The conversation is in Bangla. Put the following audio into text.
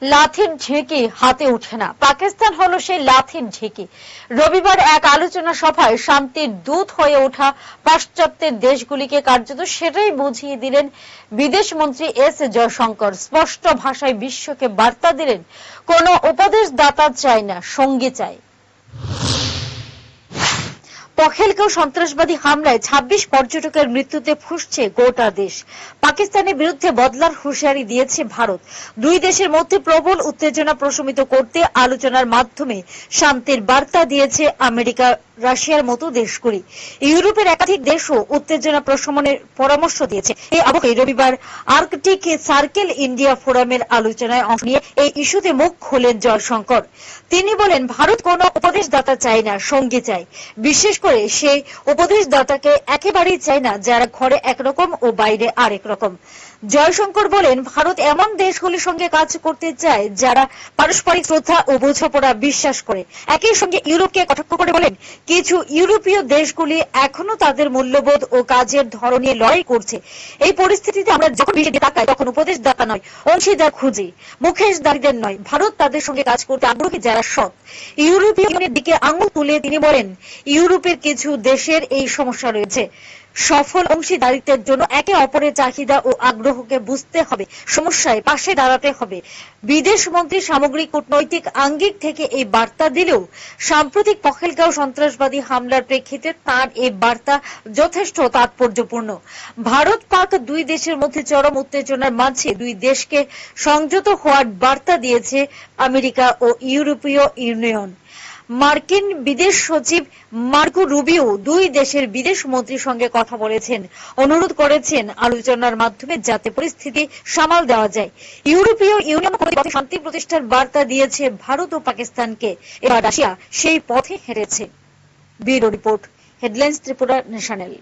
লাঠির ঢেঁকি হাতে ওঠে না, পাকিস্তান হলো সেই লাঠির ঢেঁকি। রবিবার এক আলোচনা সভায় শান্তির দূত হয়ে ওঠা পাশ্চাত্যের দেশগুলিকে কার্যত সেটাই বুঝিয়ে দিলেন বিদেশ মন্ত্রী এস জয়শঙ্কর। স্পষ্ট ভাষায় বিশ্বকে বার্তা দিলেন, কোনো উপদেশদাতা চাই না, সঙ্গী চাই। পহেলগাঁও সন্ত্রাসবাদী হামলায় ২৬ পর্যটকের মৃত্যুতে ফুঁসছে গোটা দেশ। পাকিস্তানের বিরুদ্ধে বদলার হুঁশিয়ারি দিয়েছে ভারত। দুই দেশের মধ্যে প্রবল উত্তেজনা প্রশমিত করতে আলোচনার মাধ্যমে শান্তির বার্তা দিয়েছে আমেরিকা, রাশিয়ার মতো দেশগুলি। ইউরোপের একাধিক দেশও উত্তেজনা প্রশমনের পরামর্শ দিয়েছে। এই আবহে রবিবার আর্কটিক সার্কেল ইন্ডিয়া ফোরামের আলোচনায় অংশ নিয়ে এই ইস্যুতে মুখ খোলেন জয়শঙ্কর। তিনি বলেন, ভারত কোনো উপদেশদাতা চায় না, সঙ্গী চায়। বিশেষ করে সেই উপদেশদাতাকে একেবারেই চায় না যারা ঘরে একরকম ও বাইরে আরেক রকম। জয়শঙ্কর বলেন, ভারত এমন দেশগুলির সঙ্গে কাজ করতে চায় যারা পারস্পরিক শ্রদ্ধা ও বোঝাপড়া বিশ্বাস করে। একই সঙ্গে ইউরোপকে কটাক্ষ করে বলেন, কিছু ইউরোপীয় দেশগুলি এখনো তাদের মূল্যবোধ ও কাজের ধরন নিয়ে লড়াই করছে। এই পরিস্থিতিতে আমরা যখন বিষয়টি তাকাই তখন উপদেশদাতা নয়, অংশীদার খুঁজি, মুখেশদারীদের নয়। ভারত তাদের সঙ্গে কাজ করতে আগ্রহী যারা সৎ। ইউরোপীয় ইউনিয়নের দিকে আঙুল তুলে তিনি বলেন, ইউরোপের কিছু দেশের এই সমস্যা রয়েছে। সফল অংশীদারিত্বের জন্য একে অপরের চাহিদা ও আগ্রহকে বুঝতে হবে, সমস্যায় পাশে দাঁড়াতে হবে। বিদেশ মন্ত্রী সামগ্রিক কূটনৈতিক আঙ্গিক থেকে এই বার্তা দিলেও সাম্প্রতিক পহেলগাঁও সন্ত্রাসবাদী হামলার প্রেক্ষিতে তার এই বার্তা যথেষ্ট তাৎপর্যপূর্ণ। ভারত পাক দুই দেশের মধ্যে চরম উত্তেজনার মাঝে দুই দেশকে সংযত হওয়ার বার্তা দিয়েছে আমেরিকা ও ইউরোপীয় ইউনিয়ন। মার্কিন বিদেশ সচিব মার্কো রুবিও দুই দেশের বিদেশ মন্ত্রীর সঙ্গে কথা বলেছেন, অনুরোধ করেছেন আলোচনার মাধ্যমে যাতে পরিস্থিতি সামাল দেওয়া যায়। ইউরোপীয় ইউনিয়ন শান্তি প্রতিষ্ঠার বার্তা দিয়েছে ভারত ও পাকিস্তানকে। এবার রাশিয়া সেই পথে হেরেছে। Bureau report, headlines Tripura national.